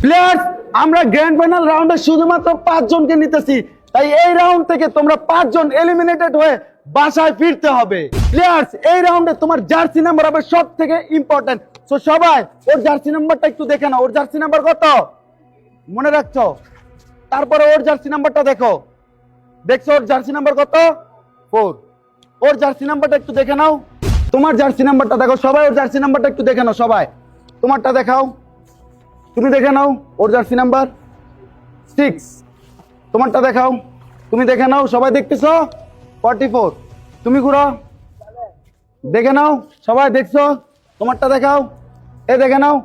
প্লেয়ার্স আমরা গ্র্যান্ড ফাইনাল রাউন্ডে শুধুমাত্র 5 জনকে নিতেছি, তাই এই রাউন্ড থেকে তোমরা 5 জন এলিমিনেটেড হয়ে বাসায় ফিরতে হবে। প্লেয়ার্স এই রাউন্ডে তোমার জার্সি নাম্বার হবে সব থেকে ইম্পর্টেন্ট। সো সবাই ওর জার্সি নাম্বারটা একটু দেখে নাও। ওর জার্সি নাম্বার কত মনে রাখছো? তারপরে ওর জার্সি নাম্বারটা দেখো। দেখছো ওর জার্সি নাম্বার কত? 4। ওর জার্সি নাম্বারটা একটু দেখে নাও। তোমার জার্সি নাম্বারটা দেখো সবাই। ওর জার্সি নাম্বারটা একটু দেখে নাও সবাই। তোমারটা দেখাও, তুমি দেখে নাও। ওর জার্সি নাম্বার 6। তোমারটা দেখাও, তুমি দেখে নাও। সবাই দেখতেছো? 44। তুমি ঘুরো, দেখে নাও সবাই। দেখছো? তোমারটা দেখাও, এ দেখে নাও।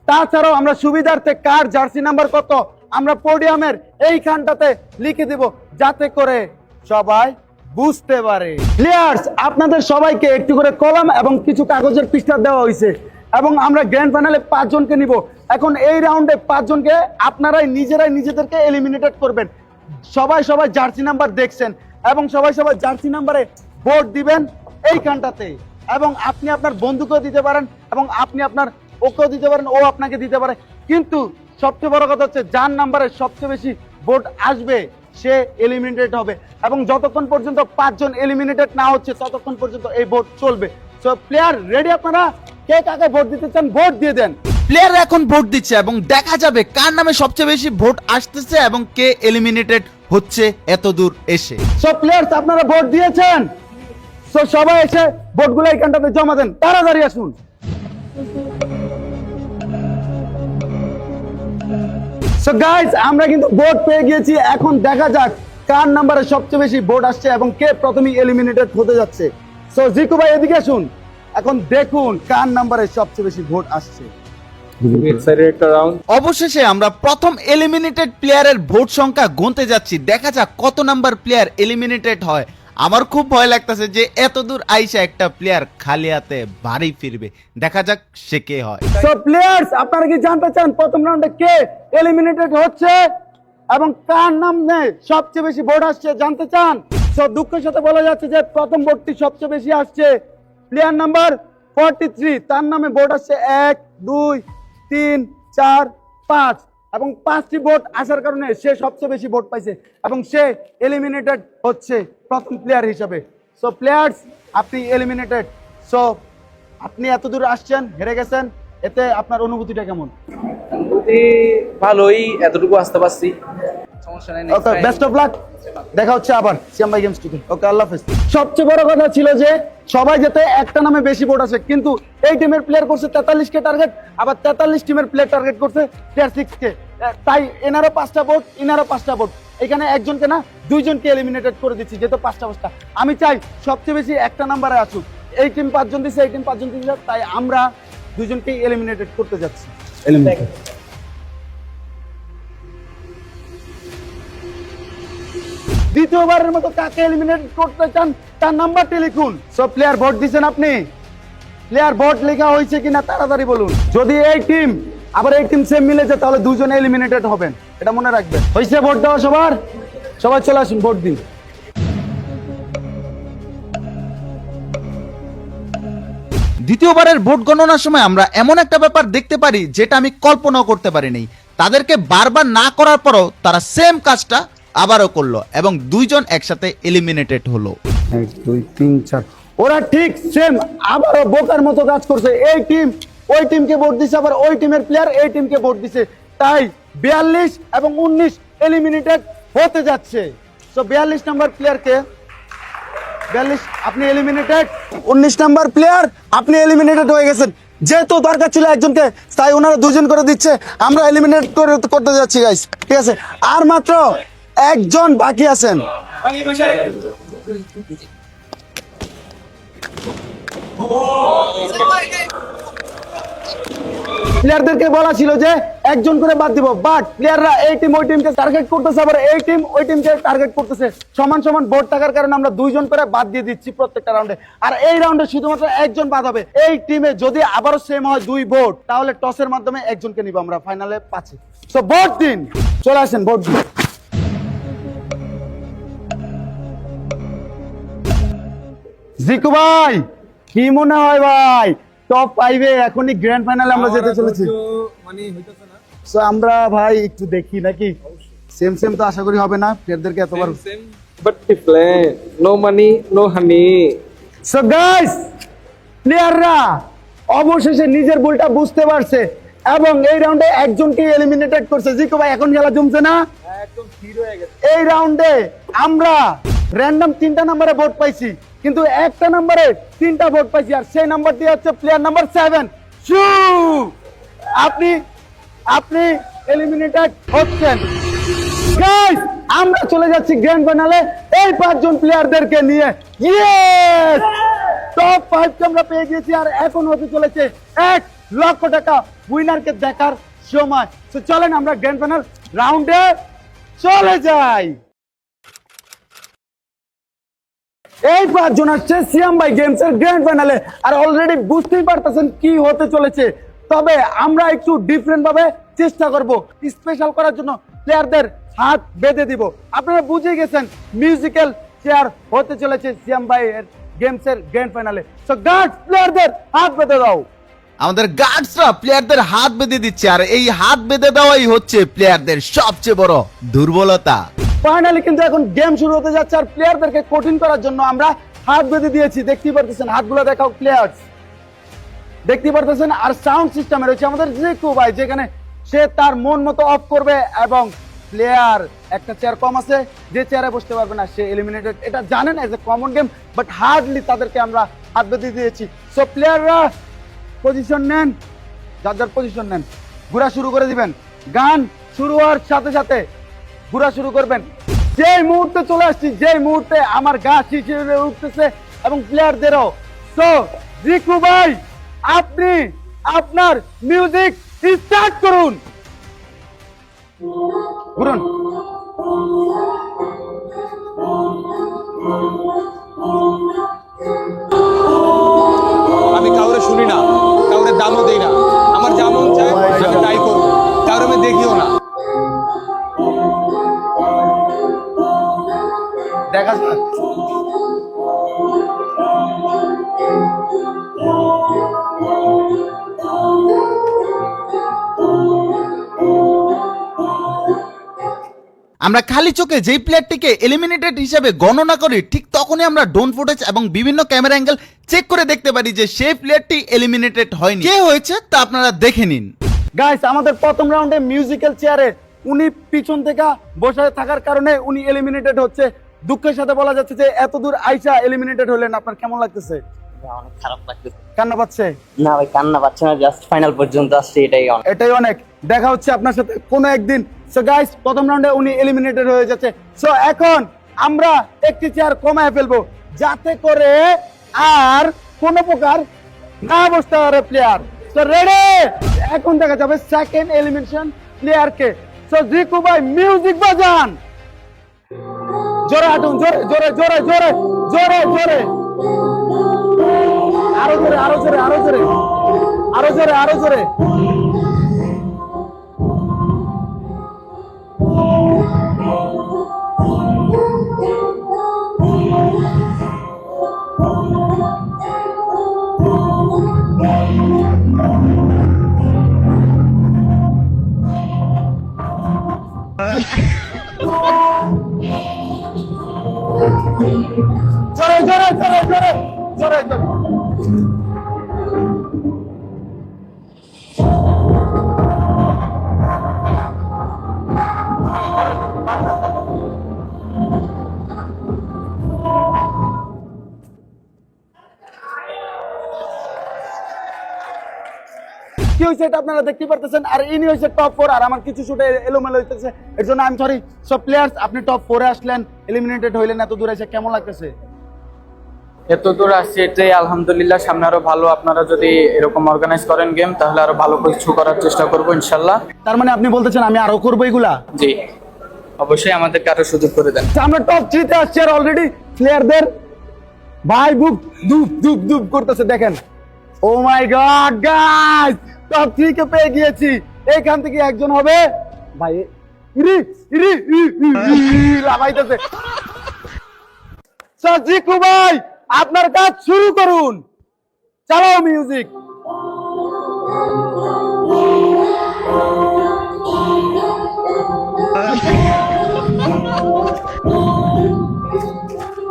তাছাড়াও আমরা সুবিধার্থে কার জার্সি নাম্বার কত আমরা পোডিয়ামের এইখানটাতে লিখে দিব, যাতে করে সবাই বুঝতে পারে। প্লেয়ার্স আপনাদের সবাইকে একটু করে কলম এবং কিছু কাগজের পৃষ্ঠা দেওয়া হয়েছে, এবং আমরা গ্র্যান্ড ফাইনালে 5 জনকে নিব। এখন এই রাউন্ডে 5 জনকে আপনারাই নিজেরাই নিজেদেরকে এলিমিনেটেড করবেন। সবাই জার্সি নাম্বার দেখছেন, এবং সবাই জার্সি নাম্বারে ভোট দিবেন এইখানটাতে। এবং আপনি আপনার বন্ধুকেও দিতে পারেন, এবং আপনি আপনার ওকেও দিতে পারেন, ও আপনাকে দিতে পারে। কিন্তু সবচেয়ে বড় কথা হচ্ছে যার নাম্বারে সবচেয়ে বেশি ভোট আসবে সে এলিমিনেটেড হবে, এবং যতক্ষণ পর্যন্ত 5 জন এলিমিনেটেড না হচ্ছে ততক্ষণ পর্যন্ত এই ভোট চলবে। So player ready? আপনারা কে কাকে ভোট দিতে চান ভোট দিয়ে দেন। প্লেয়াররা এখন ভোট দিচ্ছে এবং দেখা যাবে কার নামে সবচেয়ে বেশি ভোট আসতেছে এবং কে এলিমিনেটেড হচ্ছে এত দূর এসে। সো প্লেয়ার্স আপনারা ভোট দিয়েছেন, সো সবাই এসে ভোটগুলো এইখানটাতে জমা দেন। তাড়াতাড়ি আসুন। সো গাইস আমরা কিন্তু ভোট পেয়ে গিয়েছি। এখন দেখা যাক কার নাম্বারে সবচেয়ে বেশি ভোট আসছে এবং কে প্রথমেই এলিমিনেটেড হতে যাচ্ছে। সো জিকু ভাই এদিকে আসুন, এখন দেখুন কার নাম্বারে সবচেয়ে বেশি ভোট আসছে। অবশেষে আমরা প্রথম এলিমিনেটেড প্লেয়ারের ভোট সংখ্যা গুনতে যাচ্ছি। দেখা যাক কত নাম্বার প্লেয়ার এলিমিনেটেড হয়। আমার খুব ভয় লাগতেছে যে এত দূর আইসা একটা প্লেয়ার খালি হাতে বাড়ি ফিরবে। দেখা যাক সে কে হয়। সো প্লেয়ার্স আপনারা কি জানতে চান প্রথম রাউন্ডে কে এলিমিনেটেড হচ্ছে এবং কার নামে সবচেয়ে বেশি ভোট আসছে? জানতে চান? সো দুঃখের সাথে বলা যাচ্ছে যে প্রথম ভোটটি সবচেয়ে বেশি আসছে প্লেয়ার নাম্বার 43। তার নামে ভোট আসছে 1 2 3 4 5, এবং 5টি ভোট আসার কারণে সে সবচেয়ে বেশি ভোট পাইছে এবং সে এলিমিনেটেড হচ্ছে প্রথম প্লেয়ার হিসেবে। সো প্লেয়ার্স আপনি এলিমিনেটেড। সো আপনি এত দূর আসছেন, হেরে গেছেন, এতে আপনার অনুভূতিটা কেমন? ভালোই, এতটুকু আসতে পারছি, সমস্যা নাই। ওকে বেস্ট অফ লাক, দেখা হচ্ছে আবার সিয়াম ভাই গেমস টিতে। ওকে আল্লাহ হাফেজ। সবচেয়ে বড় কথা ছিল যে সবাই যেতে একটা নামে বেশি ভোট আছে, কিন্তু এই টিমের প্লেয়ার করছে 43 কে টার্গেট, আবার 43 টিমের প্লেয়ার টার্গেট করছে প্লেয়ার 6 কে। তাই এনারও 5টা ভোট, ইনারও 5টা ভোট। এখানে একজনকে না 2 জনকে এলিমিনেটেড করে দিচ্ছি, যেহেতু 5টা। আমি চাই সবচেয়ে বেশি একটা নাম্বারে আসুক। এই টিম 5 জন দিচ্ছে, এই টিম 5 জন দিচ্ছে, তাই আমরা 2 জনকেই এলিমিনেটেড করতে যাচ্ছি। দ্বিতীয়বারের মতো কাকে এলিমিনেট করতে চান তার নাম্বারটি লিখুন। সব প্লেয়ার ভোট দিচ্ছেন আপনি? প্লেয়ার ভোট লেখা হয়েছে কিনা তাড়াতাড়ি বলুন। যদি এই টিম আবার এই টিম সেম মিলেছে তাহলে 2 জন এলিমিনেটেড হবেন, এটা মনে রাখবেন। হয়েছে ভোট দেওয়া সবার? সবাই চলে আসুন ভোট দিন। দ্বিতীয়বারের ভোট গণনার সময় আমরা এমন একটা ব্যাপার দেখতে পারি যেটা আমি কল্পনাও করতে পারিনি। তাদেরকে বারবার না করার পরও তারা সেম কাজটা আবারও করলো এবং 2 জন একসাথে এলিমিনেটেড হলো। 1 2 3 4 ওরা ঠিক সেম আবারও বোকার মতো কাজ করছে। এই টিম ওই টিমকে ভোট দিছে, আবার ওই টিমের প্লেয়ার এই টিমকে ভোট দিছে, তাই 42 এবং 19 এলিমিনেটেড হতে যাচ্ছে। সো 42 নাম্বার প্লেয়ারকে 42 আপনি এলিমিনেটেড, 19 নাম্বার প্লেয়ার আপনি এলিমিনেটেড হয়ে গেছেন। যেহেতু দরকার ছিল একজনকে, তাই ওনারা 2 জন করে দিচ্ছে। আমরা এলিমিনেট করতে যাচ্ছি গাইস, ঠিক আছে? আর মাত্র একজন বাকি আছেন। প্লেয়ারদেরকে বলা ছিল যে একজন করে বাদ দিব, বাট প্লেয়াররা এই টিম ওই টিমকে টার্গেট করতেছে, আবার এই টিম ওই টিমকে টার্গেট করতেছে। সমান সমান ভোট থাকার কারণে আমরা 2 জন করে বাদ দিয়ে দিচ্ছি প্রত্যেকটা রাউন্ডে। আর এই রাউন্ডে শুধুমাত্র একজন বাদ হবে। এই টিমে যদি আবারও সেম হয় 2 ভোট, তাহলে টসের মাধ্যমে একজনকে নিব আমরা ফাইনালে 5। সো ভোট দিন, চলে আসেন ভোট দিন। জিকু ভাই কি মনে হয় ভাই, টপ 5 এ এখনই গ্র্যান্ড ফাইনালে আমরা যেতে চলেছি? সো আমরা ভাই একটু দেখি নাকি, সেম সেম তো আশা করি হবে না, প্লেয়ারদেরকে এতবার। But different, no money no honey. So guys, প্লেয়াররা অবশেষে নিজের ভুলটা বুঝতে পারছে এবং এই রাউন্ডে একজনকে এলিমিনেটেড করছে। জিকু ভাই এখন খেলা জমছে না? একদম হিরো হয়ে গেছে। এই রাউন্ডে আমরা র্যান্ডম 3টা নম্বরে ভোট পাইছি, কিন্তু একটা নম্বরে 3টা ভোট পাইছি, আর সেই নাম্বারটি হচ্ছে প্লেয়ার নাম্বার 7। শু আপনি আপনি এলিমিনেটেড হচ্ছেন। গাইস আমরা চলে যাচ্ছি গ্র্যান্ড ফাইনালে এই 5 জন প্লেয়ারদেরকে নিয়ে। ইয়েস, টপ 5 কে আমরা পেয়ে গেছি, আর এখন হতে চলেছে 1 লক্ষ টাকা উইনারকে দেখার সময়। তো চলেন আমরা গ্র্যান্ড ফাইনাল রাউন্ডে চলে যাই। এই 5 জন আসছে সিয়াম ভাই গেমস এর গ্র্যান্ড ফাইনালে, আর অলরেডি বুঝতেই পারতেছেন কি হতে চলেছে। তবে আমরা একটু ডিফারেন্ট ভাবে চেষ্টা করব, স্পেশাল করার জন্য প্লেয়ারদের হাত বেঁধে দিব। আপনারা বুঝে গেছেন মিউজিক্যাল চেয়ার হতে চলেছে সিয়াম ভাই এর গেমস এর গ্র্যান্ড ফাইনালে। সো গার্ডস প্লেয়ারদের হাত বেঁধে দাও। আমাদের গার্ডসরা প্লেয়ারদের হাত বেঁধে দিচ্ছে, আর এই হাত বেঁধে দেওয়াই হচ্ছে প্লেয়ারদের সবচেয়ে বড় দুর্বলতা। ফাইনালি কিন্তু এখন গেম শুরু হতে যাচ্ছে, আর প্লেয়ারদেরকে কঠিন করার জন্য আমরা হাত বেঁধে দিয়েছি। দেখতেই পারতেছেন, হাতগুলো দেখাও প্লেয়ার্স, দেখতেই পারতেছেন। আর সাউন্ড সিস্টেমে রয়েছে আমাদের জিকু ভাই, যেখানে সে তার মন মতো অফ করবে, এবং প্লেয়ার একটা চেয়ার কম আছে, যে চেয়ারে বসতে পারবে না সে এলিমিনেটেড। এটা জানেন as a common game, but hardly তাদেরকে আমরা হাত বেঁধে দিয়েছি। সো প্লেয়াররা পজিশন নেন, যার যার পজিশন নেন, ঘোরা শুরু করে দিবেন। গান শুরু হওয়ার সাথে সাথে ঘোরা শুরু করবেন। যেই মুহূর্তে চলে আসছি, যেই মুহূর্তে আমার গা শিশিরে উঠতেছে এবং প্লেয়ারদেরও। সো জিকু ভাই আপনি আপনার মিউজিক স্টার্ট করুন। ঘুরুন। আমি কাউরে শুনি না, কাউরে দামও দেই না, আমার যা মন চায় আমি তাই করব, কাউরে আমি দেখিও না। দেখা যাক। আমরা খালি চোখে যেই প্লেয়ারটিকে এলিমিনেটেড হিসেবে গণনা করি, ঠিক তখনই আমরা ড্রোন ফুটেজ এবং বিভিন্ন ক্যামেরা অ্যাঙ্গেল চেক করে দেখতে পারি যে সেই প্লেয়ারটি এলিমিনেটেড হয়নি। কে হয়েছে তা আপনারা দেখে নিন। গাইস আমাদের প্রথম রাউন্ডে মিউজিক্যাল চেয়ারে উনি পিছন থেকে বসে থাকার কারণে উনি এলিমিনেটেড হচ্ছে। দুঃখের সাথে বলা যাচ্ছে যে এত দূর আইসা এলিমিনেটেড হলেন, আপনার কেমন লাগতেছে? অনেক খারাপ লাগতেছে। কান্না পাচ্ছে? না ভাই কান্না পাচ্ছে না, জাস্ট ফাইনাল পর্যন্ত আসছে, এটাই অনেক। এটাই অনেক। দেখা হচ্ছে আপনার সাথে কোনো একদিন। সো গাইস প্রথম রাউন্ডে উনি এলিমিনেটেড হয়ে যাচ্ছে। সো এখন আমরা একটি চেয়ার কমায় ফেলবো, যাতে করে আর কোনো প্রকার না বসতে পারে প্লেয়ার। সো রেডি, এখন দেখা যাবে সেকেন্ড এলিমিনেশন প্লেয়ারকে। সো জিকু ভাই মিউজিক বাজান। জোরে হাঁটুন, জোরে জোরে জোরে জোরে জোরে জোরে, আরো জোরে আরো জোরে আরো জোরে আরো জোরে আরো জোরে। জোরে জোরে জোরে জোরে জোরে জোরে। কি হয়েছে এটা আপনারা দেখতে পারতেছেন, আর ইনি হয়েছে টপ 4 আর আমার কিছু শুটে এলোমেলো হইতেছে, এর জন্য আমি সরি। সব প্লেয়ার্স আপনি টপ 4 এ আসলেন, এলিমিনেটেড হইলেন, এত দূর এসে কেমন লাগতেছে? এত দূর আসছে এটাই আলহামদুলিল্লাহ। সামনে আরো ভালো আপনারা যদি এরকম অর্গানাইজ করেন গেম, তাহলে আরো ভালো কিছু করার চেষ্টা করবো ইনশাল্লাহ। তার মানে আপনি বলতেছেন আমি আরো করবো এগুলা? জি, অবশ্যই আমাদেরকে আরো সুযোগ করে দেন। আচ্ছা, আমরা টপ 3 তে আসছি আর অলরেডি প্লেয়ারদের ভাই বুক দুপ দুপ দুপ করতেছে দেখেন। ও মাই গড গাইস, টপ 3 কে পেয়ে গিয়েছি। এখান থেকে একজন হবে ভাই ইরি ইরি লাগাইতেছে। সাজিকু ভাই আপনার কাজ শুরু করুন, চালাও মিউজিক।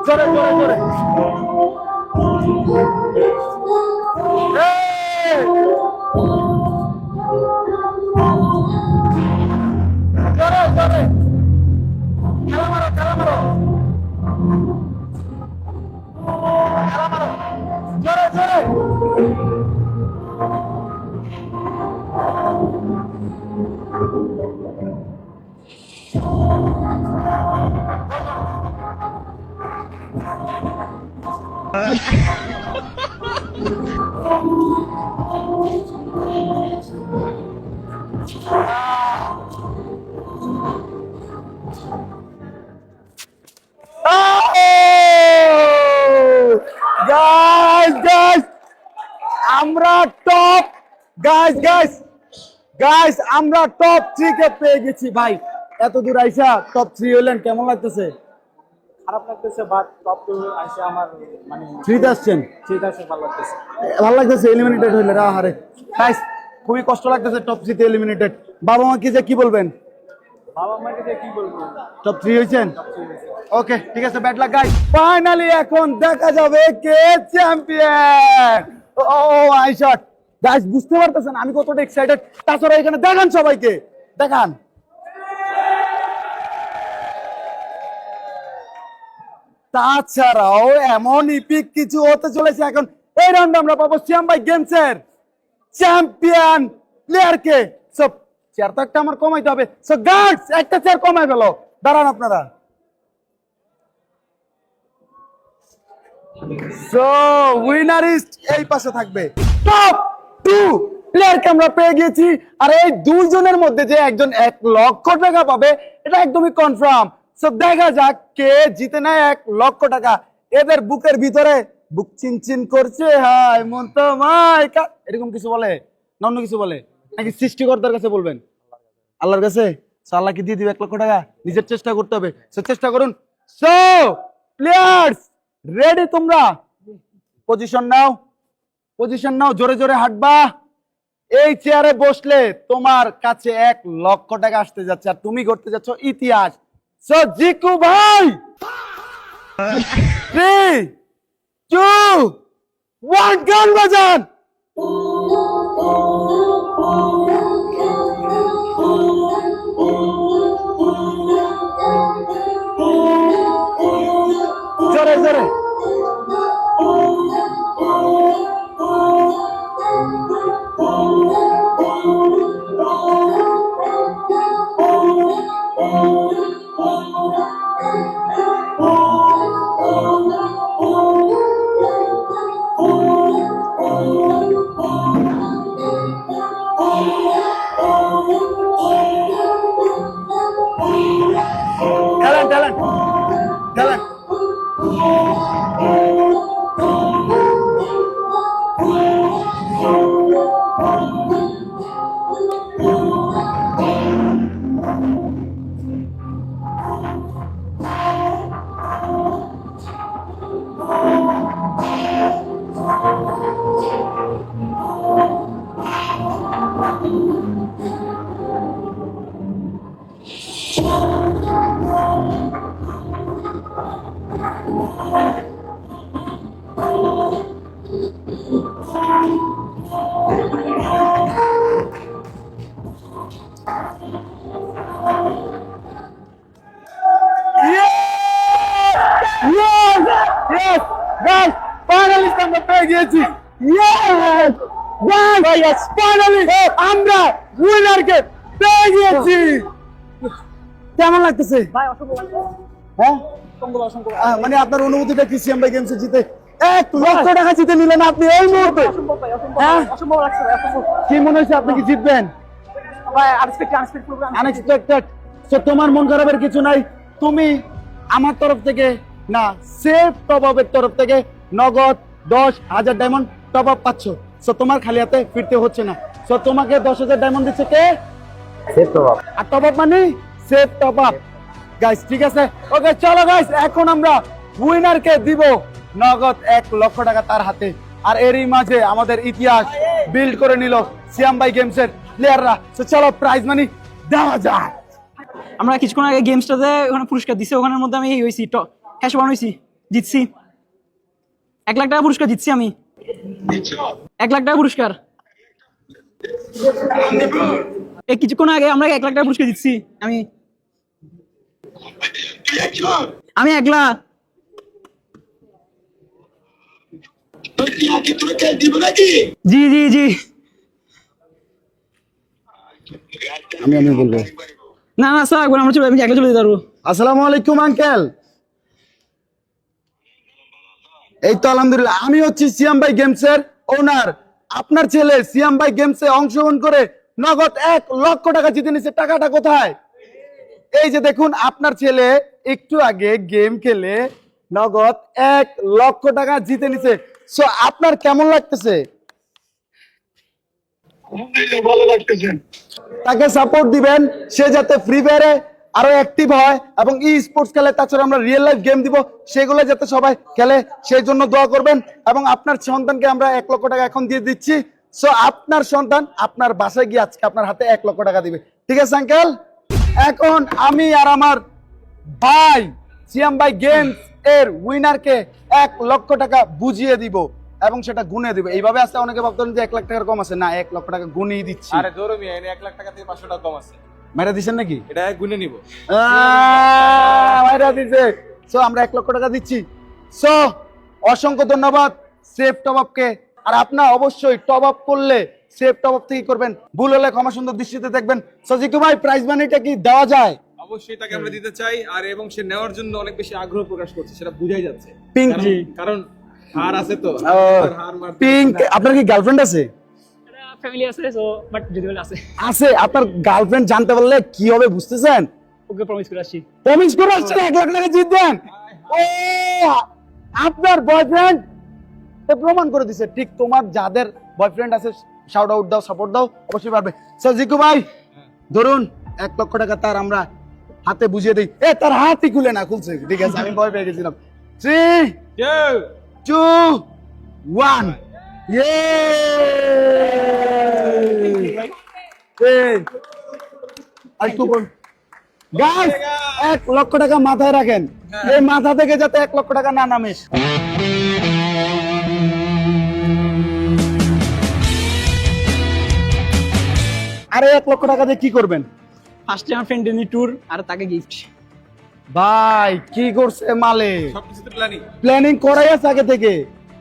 জোরে জোরে জোরে। এই! জোরে জোরে। খেলা মারো খেলা মারো। খেলা মারো। জোরে জোরে। আমরা টপ গাইস আমরা টপ 3 কে পেয়ে গেছি ভাই। এত দূর আইসা টপ 3 হইলেন, কেমন লাগতেছে? খারাপ লাগতেছে, বাট টপ 2 আসে আমার মানে 3 তে আসছেন, ঠিক আছে, ভালো লাগতেছে। ভালো লাগতেছে। এলিমিনেটেড হইলে আহারে গাইস খুবই কষ্ট লাগতেছে টপ 3 তে এলিমিনেটেড। বাবা মা কি যে কি বলবেন? বাবা মাকে যে কি বলবো, টপ 3 হইছেন। ওকে ঠিক আছে, ব্যাড লাক গাইস। ফাইনালি এখন দেখা যাবে কে champion. Oh I shot guys, বুঝতে পারতেছেন আমি কতটা এক্সাইটেড। তাছাড়া এখানে দেখান সবাইকে, দেখান। তাছাড়াও এমন ইপিক কিছু হতে চলেছে এখন। এই রাউন্ডে আমরা পাবো শ্যাম ভাই গেমসের চ্যাম্পিয়ন প্লেয়ারকে। সব চেয়ার তো একটা আমার কমাইতে হবে। সো গার্ডস একটা চেয়ার কমাই ফেলো, দাঁড়ান আপনারা। সো উইনারিস্ট এই পাশে থাকবে। টপ 2 প্লেয়ারকে আমরা পেয়ে গেছি, আর এই দুইজনের মধ্যে যে একজন 1 লক্ষ টাকা পাবে এটা একদমই কনফার্ম। সো দেখা যাক কে জিতে নেয় 1 লক্ষ টাকা। এদের বুকের ভিতরে বুক চিনচিন করছে, হাই মন তো মাই এরকম কিছু বলে না অন্য কিছু বলে নাকি সৃষ্টিকর্তার কাছে বলবেন? আল্লাহর কাছে। সো আল্লাহ কি দিয়ে দিবে 1 লক্ষ টাকা? নিজের চেষ্টা করতে হবে। সো চেষ্টা করুন। So players ready? তোমরা পজিশন নাও, পজিশন নাও, জোরে জোরে হাঁটবা। এই চেয়ারে বসলে তোমার কাছে 1 লক্ষ টাকা আসতে যাচ্ছে, আর তুমি করতে যাচ্ছ ইতিহাস। সো জিকু ভাই 3 2 1 গান বাজান। জোরে জোরে। Talent talent talent. Yes! Guys, finally আমরা পেয়ে গিয়েছি। Yes! Guys, finally আমরা উইনারকে পেয়ে গিয়েছি। কেমন লাগতেছে? হ্যাঁ? মানে আপনার অনুভূতিটা কি সিএম ভাই গেমসে জিতে 1 লক্ষ টাকা জিতে নিলেন আপনি এই মুহূর্তে? হ্যাঁ? কি মনে হচ্ছে আপনি কি জিতবেন? আনএক্সপেক্টেড। তো তোমার মন খারাপের কিছু নাই, তুমি আমার তরফ থেকে না সেফ টপ আপের তরফ থেকে নগদ 10,000 ডায়মন্ড টপ আপ পাচ্ছ। সো তোমার খালি হাতে ফিরতে হচ্ছে না। সো তোমাকে 10,000 ডায়মন্ড দিচ্ছে কে? Safe top up. আর টপ আপ মানে সেফ টপ আপ। গাইস ঠিক আছে, ওকে চলো গাইস, এখন আমরা উইনারকে দিব নগদ 1 লক্ষ টাকা তার হাতে। আর এরই মাঝে আমাদের ইতিহাস বিল্ড করে নিল সিয়াম ভাই গেমসের প্লেয়াররা। তো চলো প্রাইজ মানি দেওয়া যাক। আমরা কিছুক্ষণ আগে গেমসটাতে ওখানে পুরস্কার দিছে, ওখানের মধ্যে আমি হয়েছি হ্যাশ ওয়ান হয়েছি, জিতছি 1 লাখ টাকা পুরস্কার জিতছি আমি। 1 লাখ টাকা পুরস্কার এই কিছুক্ষণ আগে আমরা 1 লাখ টাকা পুরস্কার জিতছি আমি একলা। জি জি জি আমি বলবো না না স্যার একবার আমরা চলে, আমি একলা চলে যেতে পারবো। আসসালামু আলাইকুম আঙ্কেল। এই তো আলহামদুলিল্লাহ, আমি হচ্ছি সিয়াম ভাই গেমসের ওনার। আপনার ছেলে সিয়াম ভাই গেমসে অংশগ্রহণ করে নগদ 1 লক্ষ টাকা জিতে নিছে। টাকাটা কোথায়? এই যে দেখুন, আপনার ছেলে একটু আগে গেম খেলে নগদ 1 লক্ষ টাকা জিতে নিছে। সো আপনার কেমন লাগতেছে? ভালো লাগতেছে। তাকে সাপোর্ট দিবেন, সে যাতে ফ্রি ফায়ারে আরো অ্যাক্টিভ হয় এবং ই স্পোর্টস খেলে। তাছাড়া আমরা রিয়েল লাইফ গেম দিব, সেগুলো যাতে সবাই খেলে সেই জন্য দোয়া করবেন। এবং আপনার সন্তানকে আমরা 1 লক্ষ টাকা এখন দিয়ে দিচ্ছি। সো আপনার সন্তান আপনার বাসায় গিয়ে আজকে আপনার হাতে 1 লক্ষ টাকা দিবে। ঠিক আছে আঙ্কেল? এখন আমি আর আমার ভাই সিয়াম ভাই গেমস এর উইনারকে 1 লক্ষ টাকা বুঝিয়ে দিব এবং সেটা গুনে দিব। এইভাবে আসতে অনেকে ভাবতেন যে 1 লাখ টাকার কম আছে, না 1 লক্ষ টাকা গুনেই দিচ্ছি। আরে জোরে মিয়া, এনে 1 লাখ টাকা থেকে 500 টাকা কম আছে। মেরা দিছেন নাকি? এটা গুনে নিব। মেরা দিছে। সো আমরা 1 লক্ষ টাকা দিচ্ছি। সো অসংখ্য ধন্যবাদ সেফ টপ আপকে। আর আপনার অবশ্যই টপ আপ করলে সেফ টপ আপ থেকে করবেন, ভুল হলে ক্ষমা সুন্দর দৃষ্টিতে দেখবেন। সো জিকু ভাই প্রাইজ মানিটা কি দেওয়া যায়? অবশ্যই তাকে আমরা দিতে চাই, আর এবং সে নেওয়ার জন্য অনেক বেশি আগ্রহ প্রকাশ করছে, সেটা বোঝাই যাচ্ছে। পিঙ্ক কারণ হার আছে তো, হার মারতে পিঙ্ক, আপনার কি গার্লফ্রেন্ড আছে? ফ্যামিলি আছে সো বাট যদি বলে আছে আছে। আপনার গার্লফ্রেন্ড জানতে পারলে কি হবে বুঝতেছেন? ওকে প্রমিস করে আসছি। প্রমিস করে আসছেন 1 লাখ টাকা জিতবেন। ও আপনার বয়ফ্রেন্ড প্রমাণ করে দিছে। ঠিক তোমার যাদের বয়ফ্রেন্ড আছে শাউট আউট দাও, সাপোর্ট দাও, অবশ্যই পারবে। সো জিকু ভাই ধরুন 1 লক্ষ টাকা তার আমরা হাতে বুঝিয়ে দিই। তার হাতই খুলে না, খুলছে। ঠিক আছে, আমি ভয় পেয়ে গেছিলাম। 3 2 1 গাইস 1 লক্ষ টাকা মাথায় রাখেন, এই মাথা থেকে যাতে 1 লক্ষ টাকা না নামে। আরে 1 লক্ষ টাকা দিয়ে কি করবেন? ফার্স্টে আমার ফ্রেন্ড ডেনি ট্যুর আর তাকে গিফট। ভাই কি করছে মালে? সবকিছুতে প্ল্যানিং প্ল্যানিং করাই আছে আগে থেকে।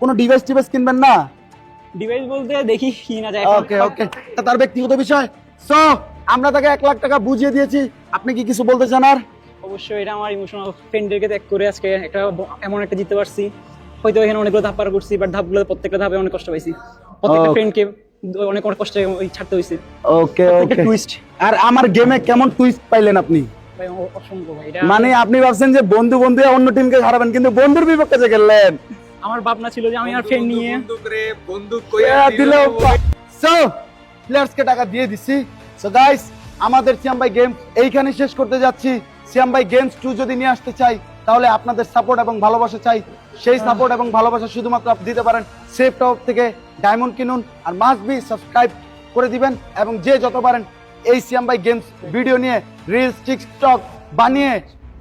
কোনো ডিভাইস টিভাইস কিনবেন না? ডিভাইস বলতে দেখি কি না যায়। ওকে ওকে, তার ব্যক্তিগত বিষয়। সো আমরা তাকে 1 লাখ টাকা বুঝিয়ে দিয়েছি। আপনি কি কিছু বলতে চান? আর অবশ্যই এটা আমার ইমোশনাল, ফ্রেন্ডদেরকে ত্যাগ করে আজকে একটা এমন একটা জিততে পারছি। হয়তো এখানে অনেকগুলো ধাপ পার করছি, বাট ধাপগুলো প্রত্যেকটা ধাপে অনেক কষ্ট পাইছি। প্রত্যেকটা ফ্রেন্ডকে অনেক অনেক কষ্টে ছাড়তে হয়েছে। ওকে ওকে। টুইস্ট। আর আমার গেমে কেমন টুইস্ট পাইলেন আপনি? ভাই অসংখ্য ভাই, এটা মানে আপনি ভাবছেন যে বন্ধু বন্ধু অন্য টিমকে হারাবেন, কিন্তু বন্ধুর বিপক্ষে যে গেলেন। আমার ভাবনা ছিল যে আমি আর ফ্রেন্ড নিয়ে বন্দুক দিলে। সো প্লেয়ার্সকে টাকা দিয়ে দিছি। সো গাইস আমাদের সিয়াম ভাই গেমস এইখানে শেষ করতে যাচ্ছি। সিয়াম ভাই গেমস 2 যদি নিয়ে আসতে চাই তাহলে আপনাদের সাপোর্ট এবং ভালোবাসা চাই। সেই সাপোর্ট এবং ভালোবাসা শুধুমাত্র আপনি দিতে পারেন সেফ টপ থেকে। ডায়মন্ড কিনুন আর মাস্ট বি সাবস্ক্রাইব করে দিবেন। এবং যে যত পারেন এই সিয়াম ভাই গেমস ভিডিও নিয়ে রিলস টিকটক বানিয়ে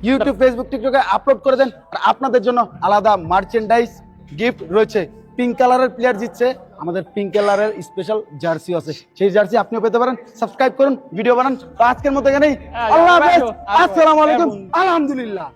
ইউটিউব ফেসবুক টিকটকে আপলোড করে দেন। আর আপনাদের জন্য আলাদা মার্চেন্ডাইজ গিফট রয়েছে। পিঙ্ক কালারের প্লেয়ার জিতছে, আমাদের পিঙ্ক কালারের স্পেশাল জার্সি আছে, সেই জার্সি আপনিও পেতে পারেন। সাবস্ক্রাইব করুন, ভিডিও বানান। তো আজকের মতো এখানেই, আল্লাহ হাফেজ, আসসালামু আলাইকুম, আলহামদুলিল্লাহ।